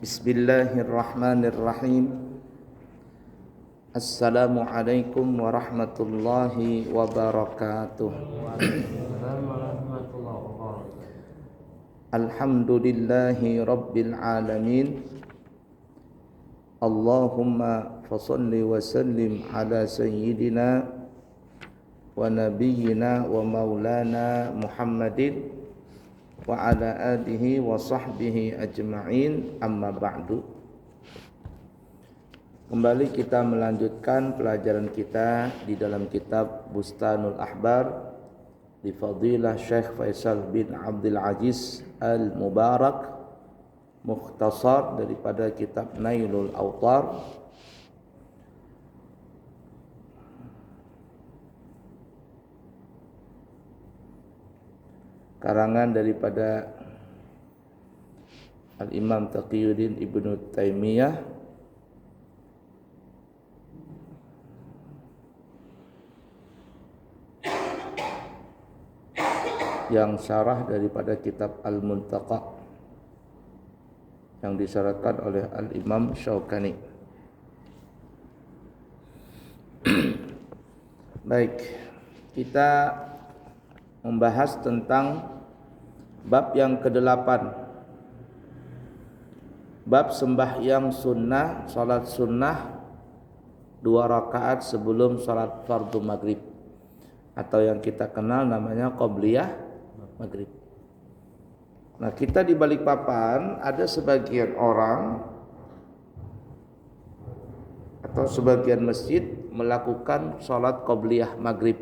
Bismillahirrahmanirrahim. Assalamualaikum warahmatullahi wabarakatuh. Alhamdulillahi rabbil alamin. Allahumma fasalli wa sallim ala sayyidina wa nabiyyina wa maulana Muhammadin wa ala alihi wa sahbihi ajma'in, amma ba'du. Kembali kita melanjutkan pelajaran kita di dalam kitab Bustanul Ahbar di Fadilah Syekh Faisal bin Abdul Aziz Al-Mubarak, mukhtasar daripada kitab Nailul Awtar. Karangan daripada Al-Imam Taqiyuddin Ibnu Taimiyah yang syarah daripada kitab Al-Muntaqa yang disyaratkan oleh Al-Imam Syaukani. Baik, kita membahas tentang bab yang ke-8, bab sembahyang sunnah, salat sunnah 2 rakaat sebelum salat fardu maghrib, atau yang kita kenal namanya qobliyah maghrib. Nah, kita di Balikpapan ada sebagian orang atau sebagian masjid melakukan salat qobliyah maghrib,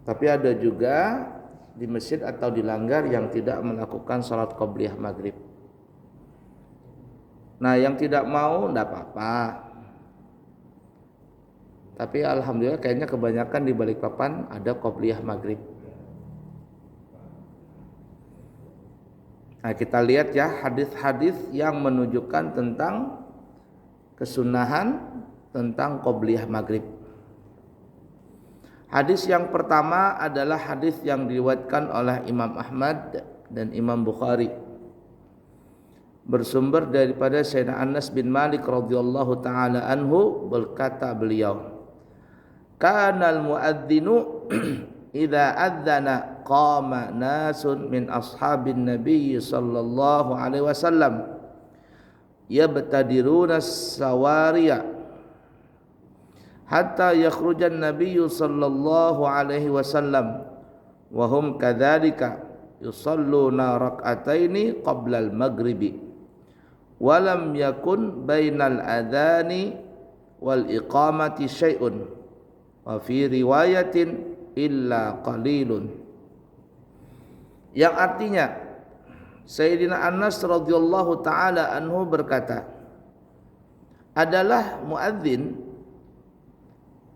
tapi ada juga di masjid atau di langgar yang tidak melakukan salat qobliyah maghrib. Nah, yang tidak mau enggak apa-apa. Tapi alhamdulillah kayaknya kebanyakan di Balikpapan ada qobliyah maghrib. Nah, kita lihat ya hadis-hadis yang menunjukkan tentang kesunahan tentang qobliyah maghrib. Hadis yang pertama adalah hadis yang diriwayatkan oleh Imam Ahmad dan Imam Bukhari, bersumber daripada Sayyidina Anas bin Malik radhiyallahu taala anhu, berkata beliau, "Kana al-muadzinu idza adzana qama nasun min ashabin nabiy sallallahu alaihi wasallam yabtadiruna as-sawariya hatta yakhrujan nabiyyu sallallahu alaihi wasallam wa hum kadzalika yusalluna rak'ataini qabla al-maghribi wa lam yakun bainal adhani wal iqamati syai'un wa fi riwayatin illa qalilun." Yang artinya Sayyidina Anas radhiyallahu taala anhu berkata, adalah muadzin,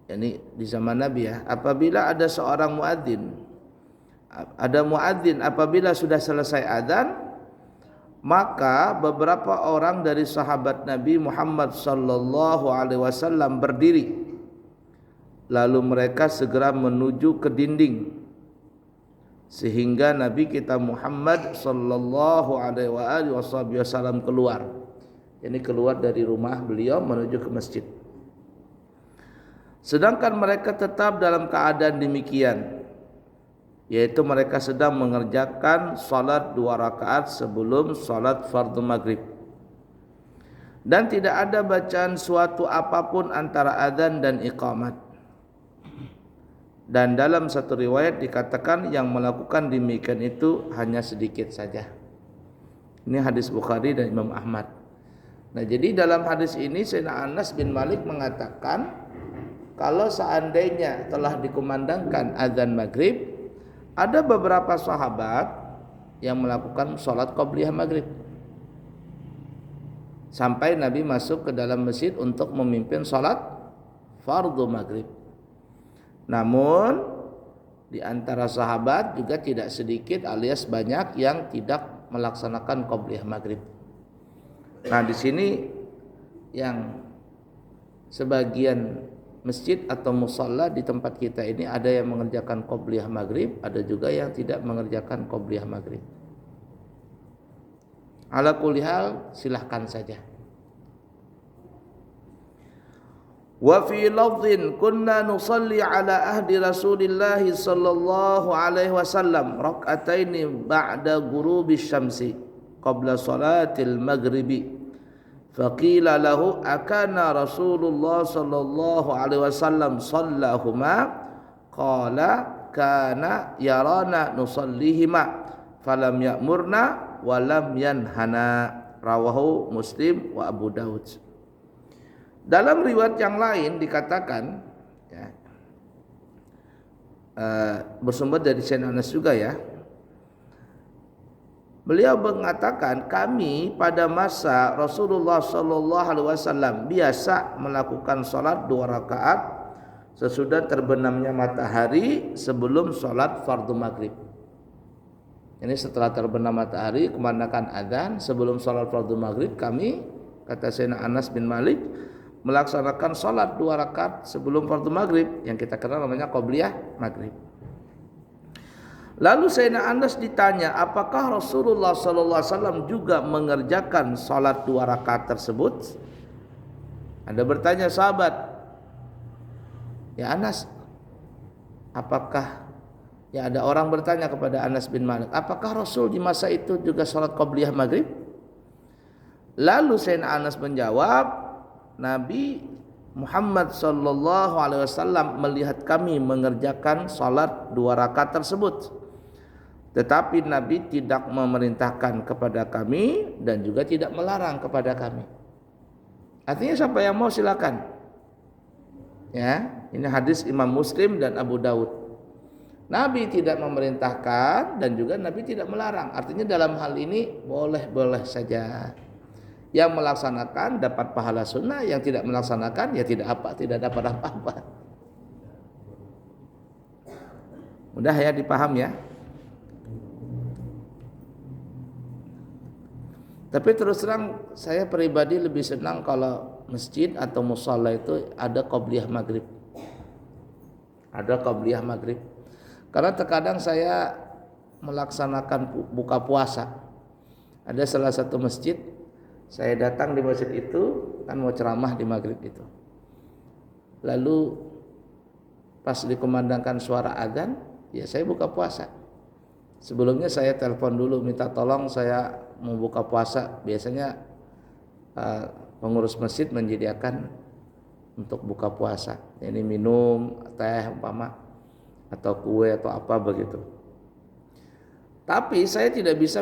yakni di zaman Nabi ya, apabila ada seorang muadzin, apabila sudah selesai azan, maka beberapa orang dari sahabat Nabi Muhammad sallallahu alaihi wasallam berdiri, lalu mereka segera menuju ke dinding, sehingga Nabi kita Muhammad sallallahu alaihi wasallam keluar, yakni keluar dari rumah beliau menuju ke masjid. Sedangkan mereka tetap dalam keadaan demikian, yaitu mereka sedang mengerjakan salat 2 rakaat sebelum salat fardu maghrib, dan tidak ada bacaan suatu apapun antara adzan dan iqamat. Dan dalam satu riwayat dikatakan yang melakukan demikian itu hanya sedikit saja. Ini hadis Bukhari dan Imam Ahmad. Nah, jadi dalam hadis ini Sayyidina Anas bin Malik mengatakan, kalau seandainya telah dikumandangkan azan maghrib, ada beberapa sahabat yang melakukan sholat qobliyah maghrib sampai Nabi masuk ke dalam masjid untuk memimpin sholat fardu maghrib. Namun di antara sahabat juga tidak sedikit alias banyak yang tidak melaksanakan qobliyah maghrib. Nah, di sini yang sebagian masjid atau musalla di tempat kita ini ada yang mengerjakan qobliyah maghrib, ada juga yang tidak mengerjakan qobliyah maghrib. Ala kulli hal silahkan saja. Wa fi lafdhin kunna nusalli ala ahdi Rasulillah sallallahu alaihi wasallam rak'ataini ba'da ghurubi syamsi qabla salatil maghribi faqila lahu akana Rasulullah sallallahu alaihi wasallam sallahuma qala kana yarana nusallihima falam ya'murna wa lam yanhana rawahu Muslim wa Abu Daud. Dalam riwayat yang lain dikatakan ya, bersumber dari Sayyidina Anas juga ya. Beliau mengatakan kami pada masa Rasulullah sallallahu alaihi wasallam biasa melakukan salat 2 rakaat sesudah terbenamnya matahari sebelum salat fardu maghrib. Ini setelah terbenam matahari kumandangkan adzan sebelum salat fardu maghrib kami, kata Sayyidina Anas bin Malik, melaksanakan salat 2 rakaat sebelum fardu maghrib yang kita kenal namanya qobliyah maghrib. Lalu Sayyidina Anas ditanya, apakah Rasulullah sallallahu alaihi wasallam juga mengerjakan salat 2 rakaat tersebut? Ada bertanya sahabat, ya Anas, apakah ya ada orang bertanya kepada Anas bin Malik, apakah Rasul di masa itu juga salat qobliyah maghrib? Lalu Sayyidina Anas menjawab, Nabi Muhammad sallallahu alaihi wasallam melihat kami mengerjakan salat 2 rakaat tersebut, tetapi Nabi tidak memerintahkan kepada kami dan juga tidak melarang kepada kami. Artinya siapa yang mau silakan. Ya, ini hadis Imam Muslim dan Abu Daud. Nabi tidak memerintahkan dan juga Nabi tidak melarang. Artinya dalam hal ini boleh-boleh saja. Yang melaksanakan dapat pahala sunnah, yang tidak melaksanakan ya tidak dapat apa-apa. Mudah ya dipaham ya. Tapi terus terang saya pribadi lebih senang kalau masjid atau musala itu ada qobliyah maghrib. Ada qobliyah maghrib. Karena terkadang saya melaksanakan buka puasa. Ada salah satu masjid, saya datang di masjid itu kan mau ceramah di maghrib itu. Lalu pas dikumandangkan suara adzan, ya saya buka puasa. Sebelumnya saya telepon dulu minta tolong saya mau buka puasa. Biasanya pengurus masjid menyediakan untuk buka puasa. Ini minum teh umpama atau kue atau apa begitu. Tapi saya tidak bisa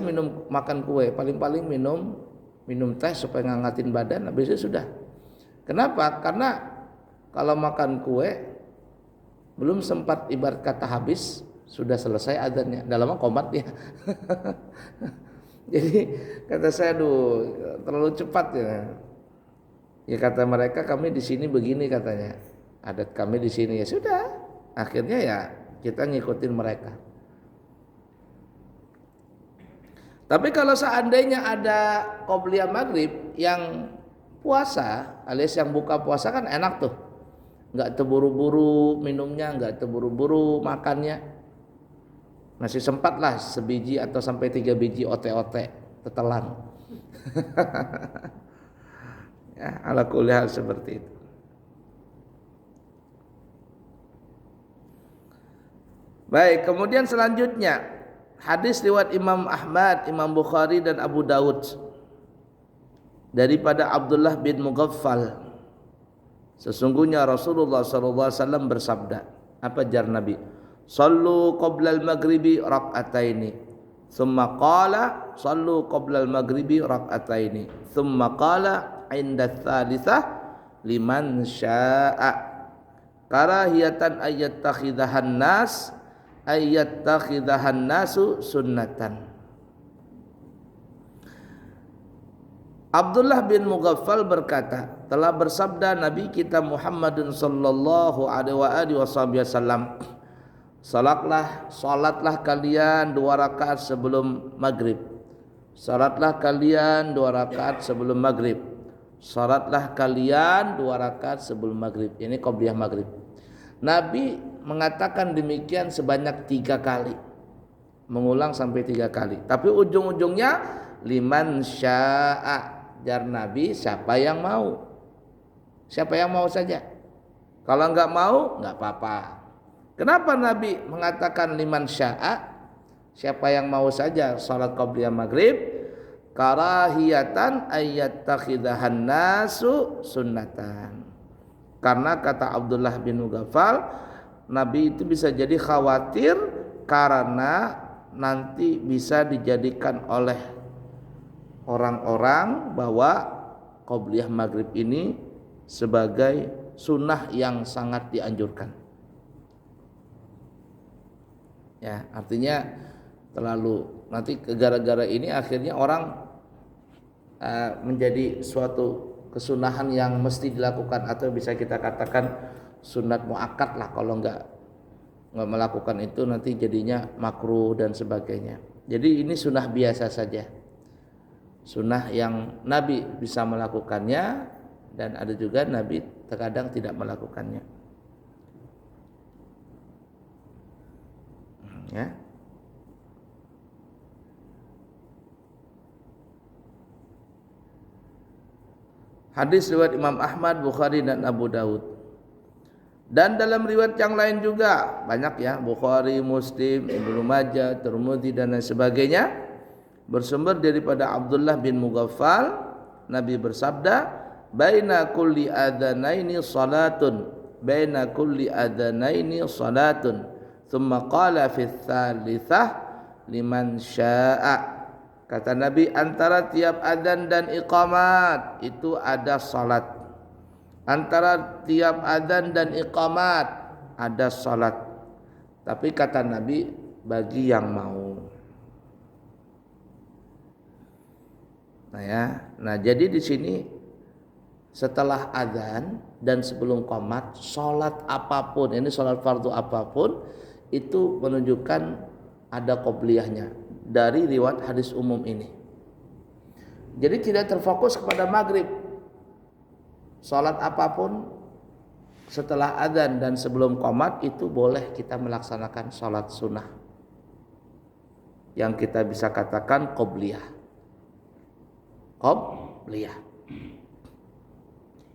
makan kue, paling-paling minum teh supaya ngangatin badan, habis itu sudah. Kenapa? Karena kalau makan kue belum sempat ibarat kata habis, sudah selesai adzannya. Dalam komat dia. Jadi kata saya, aduh terlalu cepat ya. Ya kata mereka kami di sini begini katanya. Adat kami di sini ya sudah. Akhirnya ya kita ngikutin mereka. Tapi kalau seandainya ada qobliyah maghrib yang puasa alias yang buka puasa kan enak tuh, nggak terburu-buru minumnya, nggak terburu-buru makannya, masih sempat lah sebiji atau sampai 3 biji ote-ote tetelan. Ya, ala kulli hal seperti itu. Baik, kemudian selanjutnya hadis riwayat Imam Ahmad, Imam Bukhari dan Abu Daud daripada Abdullah bin Mughaffal. Sesungguhnya Rasulullah SAW bersabda, apa jar Nabi? Sallu qabla al-maghribi rak'ataini. Thumma qala sallu qabla al-maghribi rak'ataini. Thumma qala inda tsalitsah liman syaa. Karahiyatan ayyatakhidahan nas ayyatakhidahan nasu sunnatan. Abdullah bin Mughaffal berkata, telah bersabda Nabi kita Muhammadun sallallahu alaihi wasallam, salatlah kalian 2 rakaat sebelum maghrib. Salatlah kalian 2 rakaat sebelum maghrib. Salatlah kalian 2 rakaat sebelum maghrib. Ini qobliyah maghrib. Nabi mengatakan demikian sebanyak 3 kali, mengulang sampai 3 kali. Tapi ujung-ujungnya liman syaa, jar Nabi siapa yang mau. Siapa yang mau saja. Kalau enggak mau enggak apa-apa. Kenapa Nabi mengatakan liman syaa? Siapa yang mau saja salat qabliyah maghrib? Karahiyatan ayyattakhidahan nasu sunnatan. Karena kata Abdullah bin Mughaffal, Nabi itu bisa jadi khawatir karena nanti bisa dijadikan oleh orang-orang bahwa qabliyah maghrib ini sebagai sunnah yang sangat dianjurkan. Ya, artinya terlalu nanti gara-gara ini akhirnya orang menjadi suatu kesunahan yang mesti dilakukan, atau bisa kita katakan sunat muakkad lah. Kalau enggak melakukan itu nanti jadinya makruh dan sebagainya. Jadi ini sunnah biasa saja, sunnah yang Nabi bisa melakukannya, dan ada juga Nabi terkadang tidak melakukannya. Ya. Hadis riwayat Imam Ahmad, Bukhari dan Abu Daud. Dan dalam riwayat yang lain juga banyak ya, Bukhari, Muslim, Ibnu Majah, Tirmidzi dan lain sebagainya, bersumber daripada Abdullah bin Mughaffal, Nabi bersabda, baina kulli adhanaini salatun, baina kulli adhanaini salatun, thumma qala fi tsalitsah liman syaa. Kata Nabi, antara tiap adzan dan iqamat itu ada salat. Antara tiap adzan dan iqamat ada salat. Tapi kata Nabi, bagi yang mau. Nah, jadi di sini setelah adzan dan sebelum qomat, salat apapun, ini salat fardu apapun, itu menunjukkan ada qobliyahnya dari riwayat hadis umum ini. Jadi tidak terfokus kepada maghrib. Salat apapun setelah adzan dan sebelum qomat itu boleh kita melaksanakan salat sunnah, yang kita bisa katakan qobliyah. Qobliyah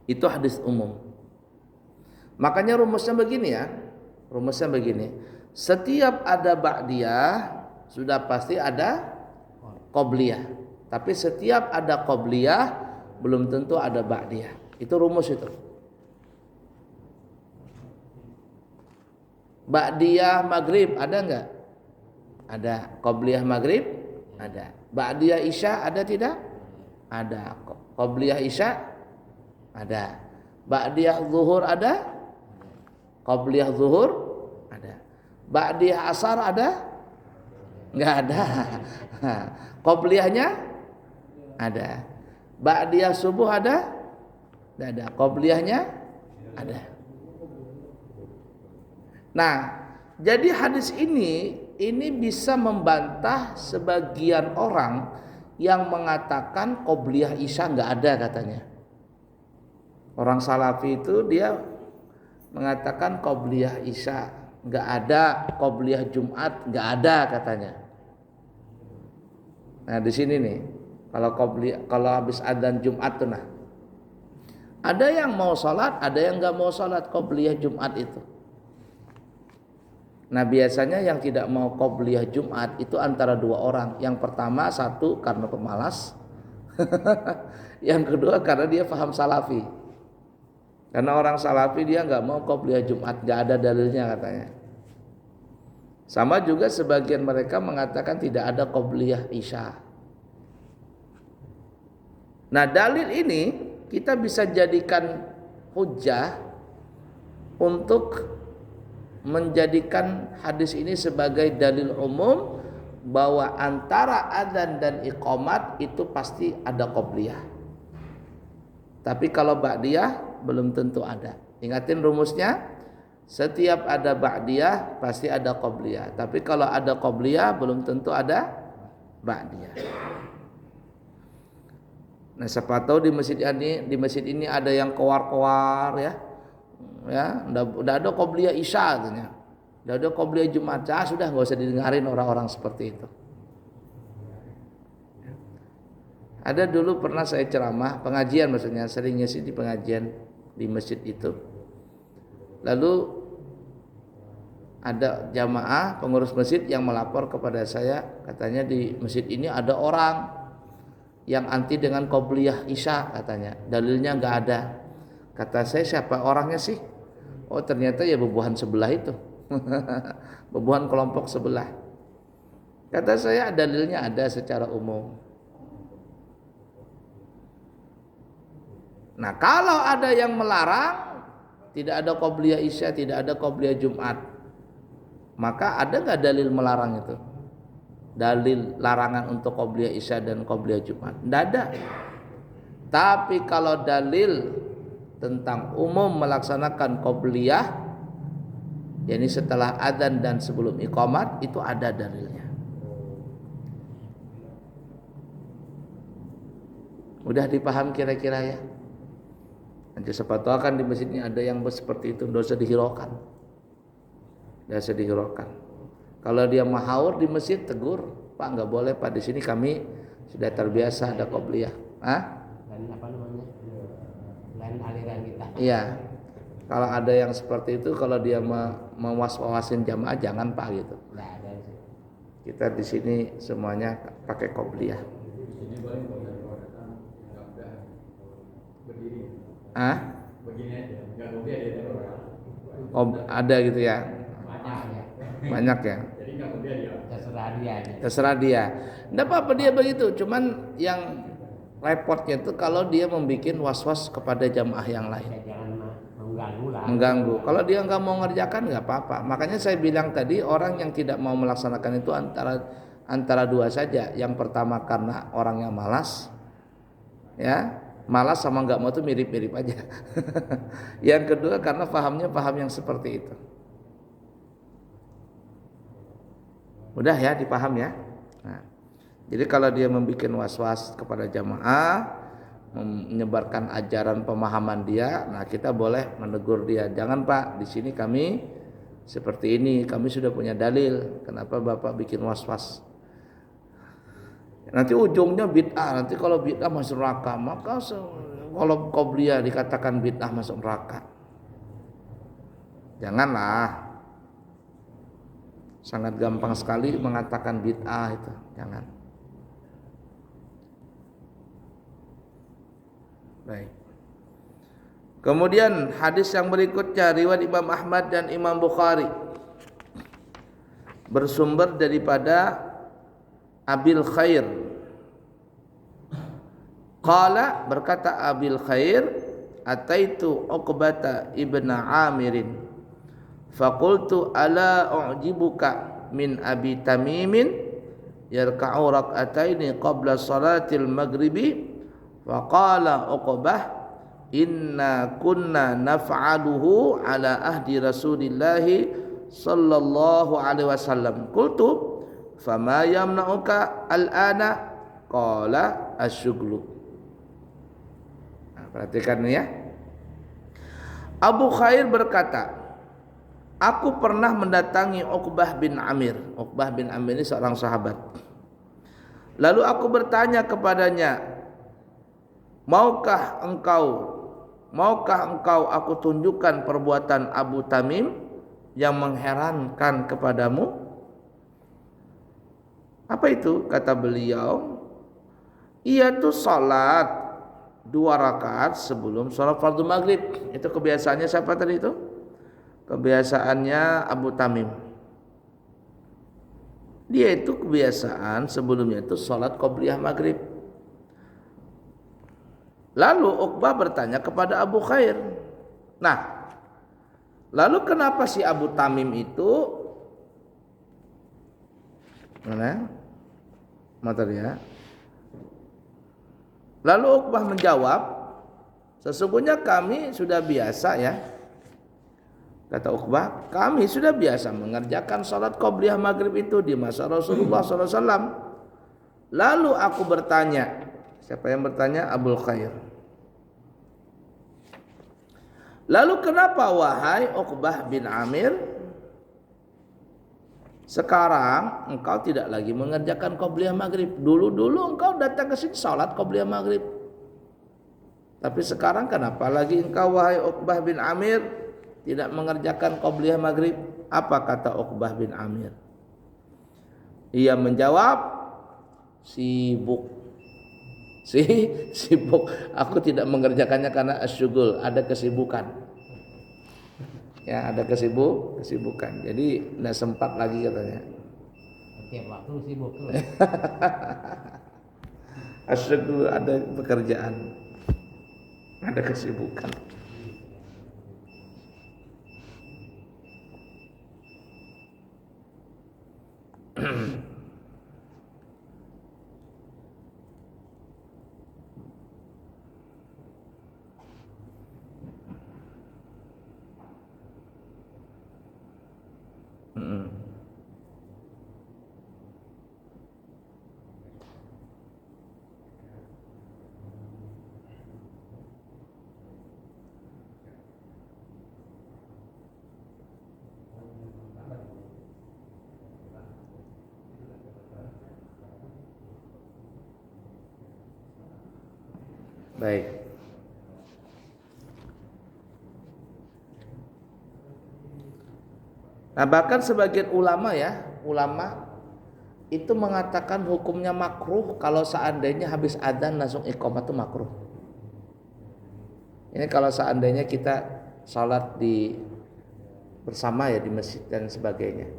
itu hadis umum. Makanya rumusnya begini ya. Rumusnya begini. Setiap ada ba'diyah sudah pasti ada qobliyah. Tapi setiap ada qobliyah belum tentu ada ba'diyah. Itu rumus itu. Ba'diyah maghrib ada enggak? Ada. Qobliyah maghrib ada. Ba'diyah isya ada tidak? Ada. Qobliyah isya ada. Ba'diyah zuhur ada? Qobliyah zuhur ada. Ba'diyah asar ada? Enggak ada. Qobliyahnya ada. Ba'diyah subuh ada? Enggak ada. Qobliyahnya ada. Nah, jadi hadis ini bisa membantah sebagian orang yang mengatakan qobliyah isya enggak ada katanya. Orang salafi itu dia mengatakan qobliyah isya enggak ada, qobliyah Jumat enggak ada katanya. Nah, di sini nih, kalau habis adzan Jumat tuh nah. Ada yang mau salat, ada yang enggak mau salat qobliyah Jumat itu. Nah, biasanya yang tidak mau qobliyah Jumat itu antara dua orang. Yang pertama, satu karena pemalas. Yang kedua karena dia paham salafi. Karena orang salafi dia nggak mau qobliyah Jumat, nggak ada dalilnya katanya. Sama juga sebagian mereka mengatakan tidak ada qobliyah isya. Nah, dalil ini kita bisa jadikan hujah untuk menjadikan hadis ini sebagai dalil umum bahwa antara adzan dan iqamat itu pasti ada qobliyah. Tapi kalau ba'diyah belum tentu ada. Ingatin rumusnya, setiap ada ba'diyah pasti ada qobliyah. Tapi kalau ada qobliyah belum tentu ada ba'diyah. Nah, siapa tahu di masjid ini ada yang kowar-kowar ya. Ya, udah ada qobliyah isya katanya. Udah ada qobliyah Jumat. Sudah enggak usah didengarin orang-orang seperti itu. Ada dulu pernah saya ceramah, pengajian maksudnya, sering ngisi di pengajian di masjid itu. Lalu ada jamaah pengurus masjid yang melapor kepada saya, katanya di masjid ini ada orang yang anti dengan qobliyah isya katanya. Dalilnya enggak ada. Kata saya, siapa orangnya sih? Oh, ternyata ya bebuhan sebelah itu. Bebuhan kelompok sebelah. Kata saya, dalilnya ada secara umum. Nah, kalau ada yang melarang, tidak ada qobliyah isya, tidak ada qobliyah Jumat, maka ada nggak dalil melarang itu? Dalil larangan untuk qobliyah isya dan qobliyah Jumat? Tidak ada. Tapi kalau dalil tentang umum melaksanakan qobliyah, yakni setelah adzan dan sebelum iqamat, itu ada dalilnya. Udah dipaham kira-kira ya? Nanti siapa tahu kan di masjidnya ada yang seperti itu, dosa dihiraukan. Dosa dihiraukan. Kalau dia mahaur di masjid, tegur, Pak nggak boleh Pak, di sini kami sudah terbiasa ada qobliyah. Dan apa namanya? Lain aliran kita. Iya. Kalau ada yang seperti itu, kalau dia mewas-wasin jamaah, jangan Pak gitu. Nggak ada sih. Kita di sini semuanya pakai qobliyah. Begini aja, nggak qobliyah dia orang. Oh, ada gitu ya. Banyak ya. Jadi nggak qobliyah dia. Terserah dia aja. Terserah dia. Nggak apa-apa dia begitu. Cuman yang repotnya itu kalau dia membuat was-was kepada jamaah yang lain. Ya, jangan mengganggu lah. Mengganggu. Kalau dia nggak mau ngerjakan nggak apa-apa. Makanya saya bilang tadi, orang yang tidak mau melaksanakan itu antara dua saja. Yang pertama karena orangnya malas, ya. Malas sama nggak mau tuh mirip-mirip aja. Yang kedua karena pahamnya paham yang seperti itu. Udah ya, dipaham ya. Nah, jadi kalau dia membuat was-was kepada jamaah, menyebarkan ajaran pemahaman dia, nah kita boleh menegur dia. Jangan Pak, di sini kami seperti ini, kami sudah punya dalil. Kenapa Bapak bikin was-was? Nanti ujungnya bid'ah. Nanti kalau bid'ah masuk neraka, maka kalau qobliyah dikatakan bid'ah masuk neraka. Janganlah. Sangat gampang sekali mengatakan bid'ah itu. Jangan. Baik. Kemudian hadis yang berikutnya riwayat Imam Ahmad dan Imam Bukhari, bersumber daripada Abil Khair. Qala, berkata Abil Khair, ataitu Uqbata ibn Amirin faqultu ala u'jibuka min Abi Tamimin yarka'u rak'ataini qabla salatil maghribi. Faqala Uqbah, inna kunna naf'aluhu ala ahdi Rasulillahi sallallahu alaihi wasallam. Qultu fama yamna'uka al-ana? Qala asyuglu. Nah, perhatikan ya. Abu Khair berkata, aku pernah mendatangi Uqbah bin Amir. Uqbah bin Amir ini seorang sahabat. Lalu aku bertanya kepadanya, maukah engkau aku tunjukkan perbuatan Abu Tamim yang mengherankan kepadamu? Apa itu? Kata beliau, ia tuh salat 2 rakaat sebelum salat fardu maghrib. Itu kebiasaannya siapa tadi itu? Kebiasaannya Abu Tamim. Dia itu kebiasaan sebelumnya itu salat qobliyah maghrib. Lalu Uqbah bertanya kepada Abu Khair, nah, lalu kenapa si Abu Tamim itu, mana? Motor ya. Lalu Uqbah menjawab, sesungguhnya kami sudah biasa ya. Kata Uqbah, kami sudah biasa mengerjakan salat qobliyah maghrib itu di masa Rasulullah SAW. Lalu aku bertanya, siapa yang bertanya? Abu Khair. Lalu kenapa wahai Uqbah bin Amir, Sekarang engkau tidak lagi mengerjakan qobliyah maghrib. Dulu engkau datang ke sini salat qobliyah maghrib. Tapi sekarang kenapa lagi engkau wahai Uqbah bin Amir tidak mengerjakan qobliyah maghrib? Apa kata Uqbah bin Amir? Ia menjawab, sibuk. Sibuk. Aku tidak mengerjakannya karena asyugul, ada kesibukan. Ya, ada kesibukan. Jadi tidak sempat lagi katanya. Setiap waktu sibuk tuh. Asyugul, ada pekerjaan. Ada kesibukan. Baik. Nah, bahkan sebagian ulama itu mengatakan hukumnya makruh kalau seandainya habis adzan langsung iqamah itu makruh. Ini kalau seandainya kita salat bersama ya di masjid dan sebagainya.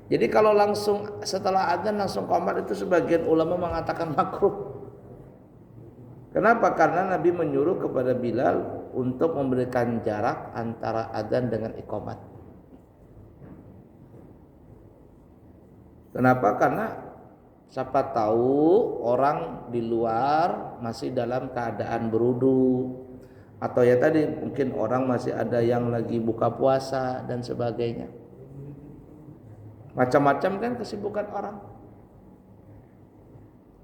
Jadi kalau langsung setelah adzan langsung qomat itu sebagian ulama mengatakan makruh. Kenapa? Karena Nabi menyuruh kepada Bilal untuk memberikan jarak antara adzan dengan iqamat. Kenapa? Karena siapa tahu orang di luar masih dalam keadaan berudu, atau ya tadi mungkin orang masih ada yang lagi buka puasa dan sebagainya. Macam-macam kan kesibukan orang.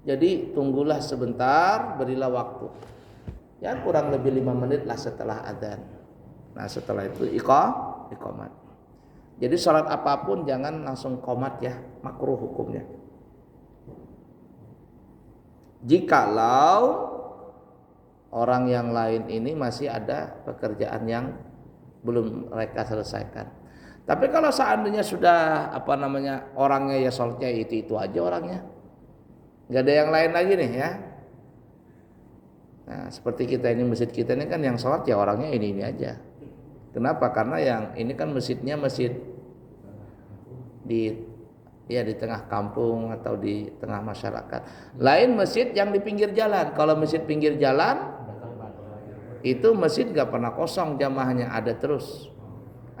Jadi tunggulah sebentar, berilah waktu. Ya kurang lebih 5 menit lah setelah adzan. Nah setelah itu iqamat. Jadi salat apapun jangan langsung qomat ya, makruh hukumnya. Jikalau orang yang lain ini masih ada pekerjaan yang belum mereka selesaikan. Tapi kalau seandainya sudah orangnya ya salatnya itu aja orangnya. Nggak ada yang lain lagi nih ya. Nah seperti kita ini, masjid kita ini kan yang sholat ya orangnya ini aja. Kenapa? Karena yang ini kan masjidnya masjid di tengah kampung atau di tengah masyarakat. Lain masjid yang di pinggir jalan. Kalau masjid pinggir jalan itu masjid nggak pernah kosong, jamaahnya ada terus.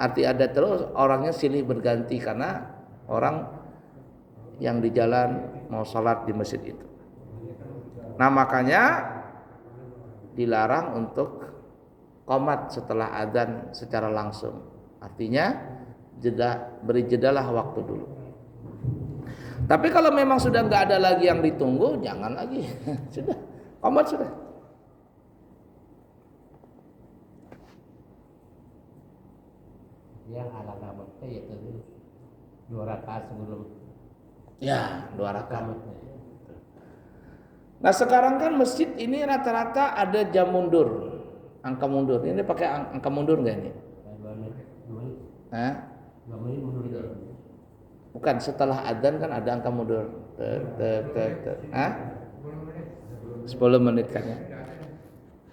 Arti ada terus, orangnya silih berganti karena orang yang di jalan mau sholat di masjid itu. Nah makanya dilarang untuk qomat setelah adzan secara langsung. Artinya beri jedalah waktu dulu. Tapi kalau memang sudah nggak ada lagi yang ditunggu, jangan lagi. Sudah, qomat sudah. Yang ala qamatnya yaitu 2 rakaat sebelum. Ya, 2 rakaat. Nah sekarang kan masjid ini rata-rata ada jam mundur, angka mundur. Ini pakai angka mundur nggak ini? 2 menit. Hah? 2 menit mundur itu. Bukan, setelah adzan kan ada angka mundur. Hah? 10 menit kan ya.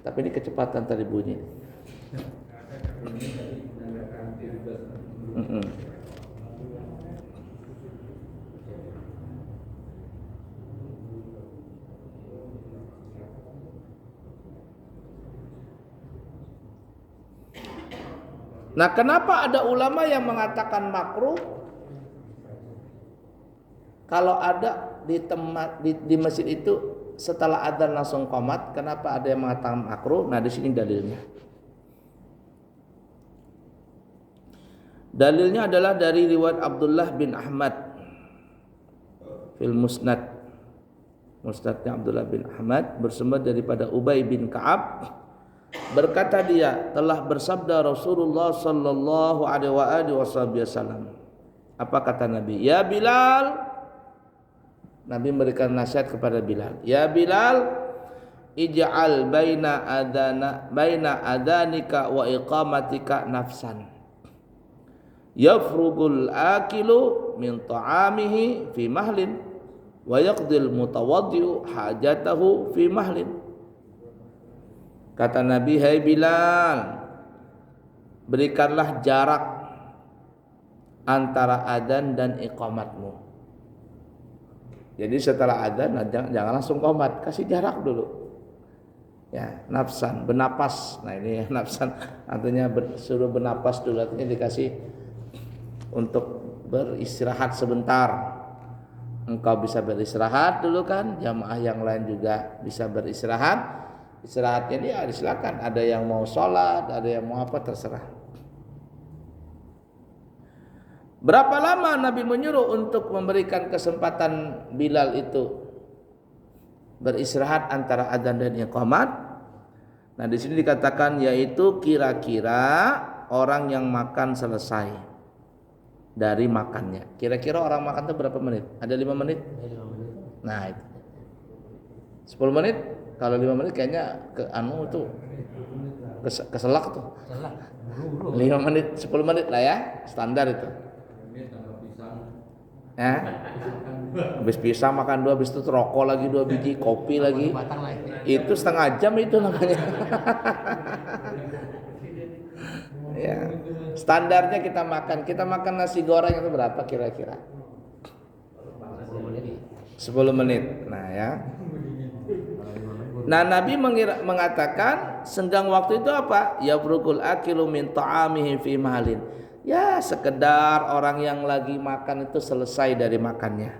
Tapi ini kecepatan tadi bunyi. Nah, kenapa ada ulama yang mengatakan makruh? Kalau ada di tempat di masjid itu setelah adzan langsung qomat, kenapa ada yang mengatakan makruh? Nah, di sini dalilnya. Dalilnya adalah dari riwayat Abdullah bin Ahmad fil Musnad. Musnadnya Abdullah bin Ahmad bersumber daripada Ubay bin Ka'ab. Berkata dia, telah bersabda Rasulullah sallallahu alaihi wasallam, Apa kata Nabi? Ya Bilal, Nabi memberikan nasihat kepada Bilal. Ya Bilal, ij'al baina adanika wa iqamatika nafsan. Yafrugul akilu min ta'amihi fi mahlin wa yaqdil mutawaddi'u hajatahu fi mahlin. Kata Nabi, hai Bilal, berikanlah jarak antara adzan dan iqamatmu. Jadi setelah adzan jangan langsung qomat, kasih jarak dulu. Ya, nafsan, bernapas. Nah ini nafsan artinya suruh bernapas dulu, artinya dikasih untuk beristirahat sebentar. Engkau bisa beristirahat dulu kan, jamaah yang lain juga bisa beristirahat. Istirahatnya dia silakan, ada yang mau sholat, ada yang mau apa, terserah. Berapa lama Nabi menyuruh untuk memberikan kesempatan Bilal itu beristirahat antara adzan dan iqamat? Nah di sini dikatakan yaitu kira-kira orang yang makan selesai dari makannya. Kira-kira orang makan itu berapa menit? Ada 5 menit? Nah itu 10 menit. Kalau 5 menit kayaknya keselak tuh. 5 menit, 10 menit lah ya, standar itu. Habis pisang makan 2, habis itu rokok lagi 2 biji, kopi lagi. Itu setengah jam itu namanya. Ya, standarnya kita makan nasi goreng itu berapa kira-kira? 10 menit. Nah ya. Nah Nabi mengatakan senggang waktu itu apa? Ya brukul akilu min ta'amihi fi mahalin. Ya sekedar orang yang lagi makan itu selesai dari makannya.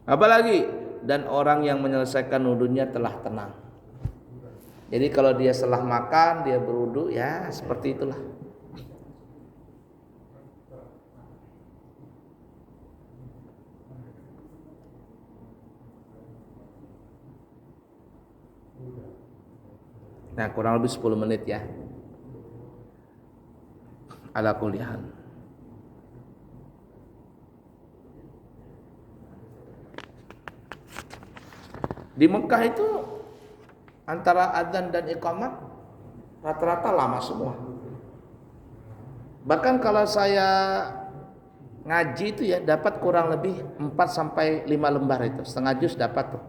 Apalagi dan orang yang menyelesaikan wudunya telah tenang. Jadi kalau dia setelah makan dia berwudu, ya seperti itulah. Nah kurang lebih 10 menit ya. Ala kulli hal. Di Mekah itu antara adzan dan iqamat rata-rata lama semua. Bahkan kalau saya ngaji itu ya dapat kurang lebih 4 sampai 5 lembar itu, setengah juz dapat tuh.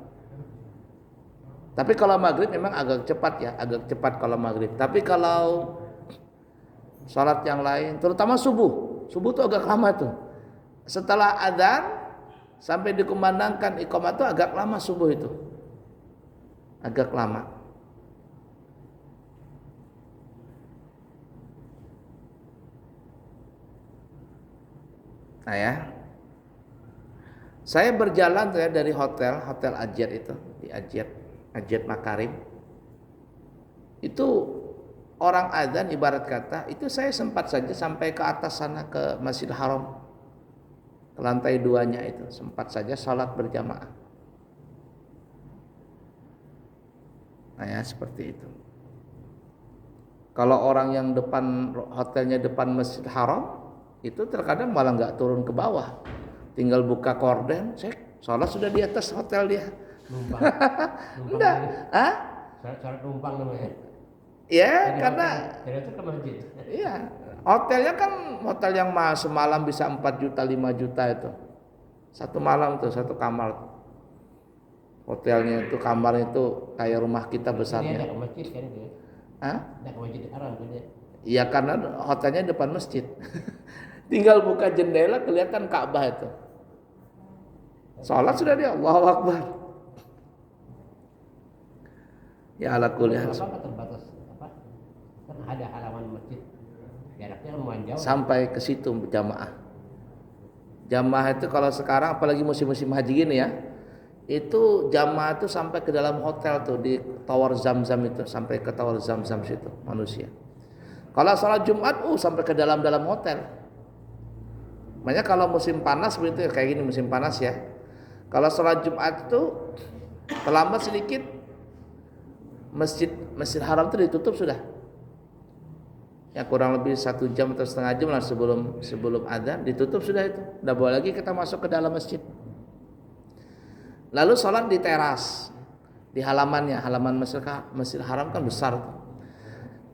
Tapi kalau maghrib memang agak cepat ya, agak cepat kalau maghrib. Tapi kalau sholat yang lain, terutama subuh tuh agak lama tuh. Setelah adzan sampai dikumandangkan iqamah tuh agak lama subuh itu, agak lama. Nah ya, saya berjalan tuh ya dari hotel Ajat itu di Ajat Makarim. Itu orang adzan ibarat kata, itu saya sempat saja sampai ke atas sana ke Masjidil Haram. Ke lantai 2-nya itu sempat saja salat berjamaah. Nah ya seperti itu. Kalau orang yang depan hotelnya depan Masjidil Haram, itu terkadang malah nggak turun ke bawah. Tinggal buka korden, cek, salat sudah di atas hotel dia. Numpang. Enggak, Syarat numpang namanya. Ya, karena itu ke masjid. Iya, hotelnya kan hotel yang semalam bisa 4 juta, 5 juta itu. Satu malam tuh, satu kamar. Hotelnya itu kamarnya itu kayak rumah kita besarnya. Ada ke masjid kan itu. Ada ke masjid Haram kan ya. Iya, karena hotelnya depan masjid. Tinggal buka jendela kelihatan Ka'bah itu. Salat sudah dia, Allahu Akbar. Ya ala kulli hal. Apa terbatas apa? Kan ada halaman masjid. Jaraknya lumayan jauh. Sampai ke situ jamaah. Jamaah itu kalau sekarang apalagi musim-musim haji gini ya. Itu jamaah itu sampai ke dalam hotel tuh di Tower Zamzam itu, sampai ke Tower Zamzam situ manusia. Kalau salat Jumat sampai ke dalam hotel. Makanya kalau musim panas begitu ya, kayak gini musim panas ya. Kalau salat Jumat itu terlambat sedikit Masjid Haram itu ditutup sudah. ya kurang lebih 1 jam atau setengah jam lah sebelum adzan ditutup sudah itu. Tidak boleh lagi kita masuk ke dalam masjid. Lalu sholat di teras, di halamannya, halaman Masjidil Haram kan besar.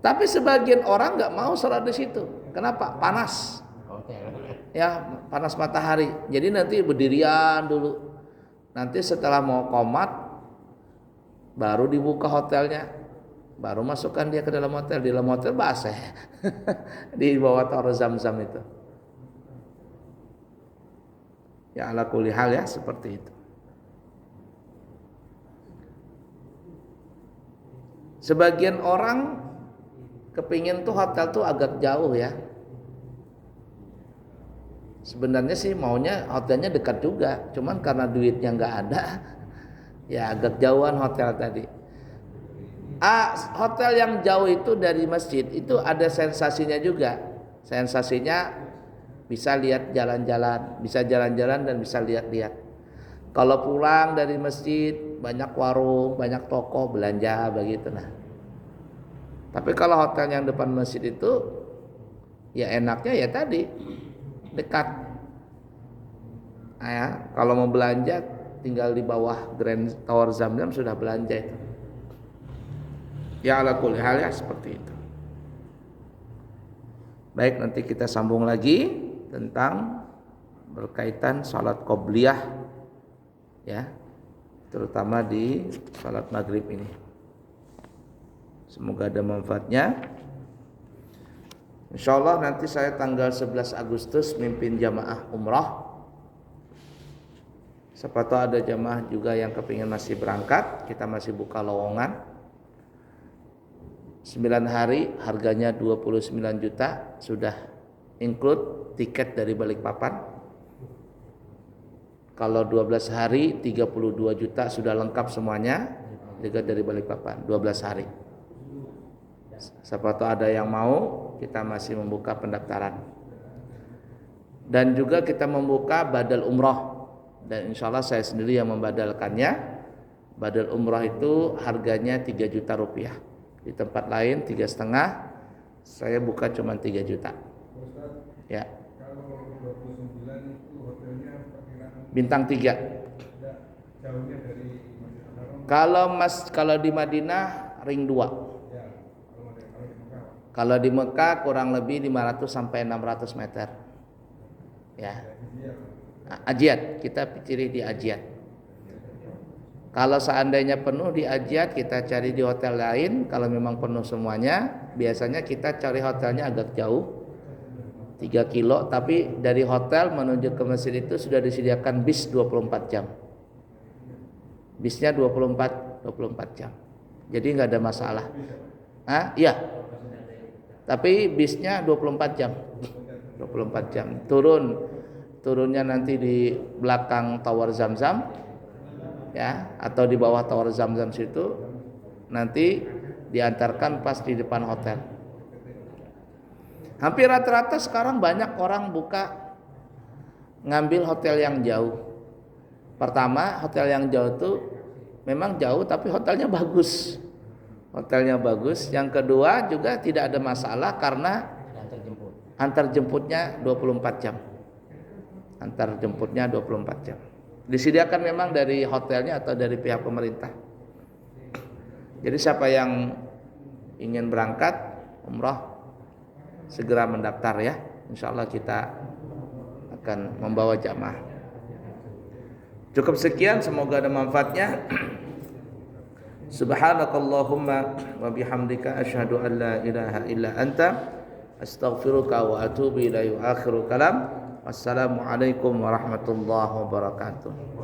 Tapi sebagian orang nggak mau sholat di situ. Kenapa? Panas. Ya, panas matahari. Jadi nanti berdirian dulu. Nanti setelah mau qomat baru dibuka hotelnya. Baru masukkan dia ke dalam hotel. Di dalam hotel basah. Di bawah tower Zam-Zam itu. Ya ala kulli hal ya seperti itu. Sebagian orang kepingin tuh hotel tuh agak jauh ya. Sebenarnya sih maunya hotelnya dekat juga. Cuman karena duitnya nggak ada. Ya agak jauhan hotel tadi. Hotel yang jauh itu dari masjid itu ada sensasinya juga. Sensasinya bisa lihat jalan-jalan, bisa jalan-jalan dan bisa lihat-lihat. Kalau pulang dari masjid banyak warung, banyak toko belanja begitu nah. Tapi kalau hotel yang depan masjid itu ya enaknya ya tadi dekat. Nah, ya, kalau mau belanja tinggal di bawah Grand Tower Zam-Zam sudah belanja itu. Ya ala kulli hal ya seperti itu. Baik, nanti kita sambung lagi tentang berkaitan salat qobliyah ya, terutama di salat maghrib ini. Semoga ada manfaatnya. Insyaallah nanti saya tanggal 11 Agustus mimpin jamaah umrah. Siapa tahu ada jamaah juga yang kepingin masih berangkat, kita masih buka lowongan. 9 hari harganya 29 juta sudah include tiket dari Balikpapan. Kalau 12 hari 32 juta sudah lengkap semuanya tiket dari Balikpapan 12 hari. Siapa tahu ada yang mau, kita masih membuka pendaftaran. Dan juga kita membuka badal umrah. Dan insya Allah saya sendiri yang membadalkannya. Badal umrah itu harganya 3 juta rupiah. Di tempat lain 3,5, saya buka cuma 3 juta. Ya. Kalau 29 itu hotelnya perkiraan Bintang 3. jauhnya dari Masjidil Haram. Kalau di Madinah ring 2. Ya, kalau di Mekah. Kalau di Mekah kurang lebih 500 sampai 600 meter. Ya. Ajiat, kita ciri di Ajiat. Kalau seandainya penuh di Ajiat, kita cari di hotel lain. Kalau memang penuh semuanya, biasanya kita cari hotelnya agak jauh, 3 kilo. Tapi dari hotel menuju ke masjid itu sudah disediakan bis 24 jam. Bisnya 24 jam. Jadi nggak ada masalah. Iya. Tapi bisnya 24 jam. 24 jam. Turunnya nanti di belakang Tower Zam-Zam. Ya, atau di bawah Tower Zam-Zam situ, nanti diantarkan pas di depan hotel. Hampir rata-rata sekarang banyak orang buka ngambil hotel yang jauh. Pertama, hotel yang jauh itu memang jauh tapi hotelnya bagus. Hotelnya bagus. Yang kedua juga tidak ada masalah karena antar jemputnya 24 jam. Antar jemputnya 24 jam. Disediakan memang dari hotelnya atau dari pihak pemerintah. Jadi siapa yang ingin berangkat umrah segera mendaftar ya. Insyaallah kita akan membawa jamaah. Cukup sekian, semoga ada manfaatnya. Subhanakallahumma wa bihamdika asyhadu an la ilaha illa anta astaghfiruka wa atubu ilaika. Akhiru kalam. Wassalamualaikum warahmatullahi wabarakatuh.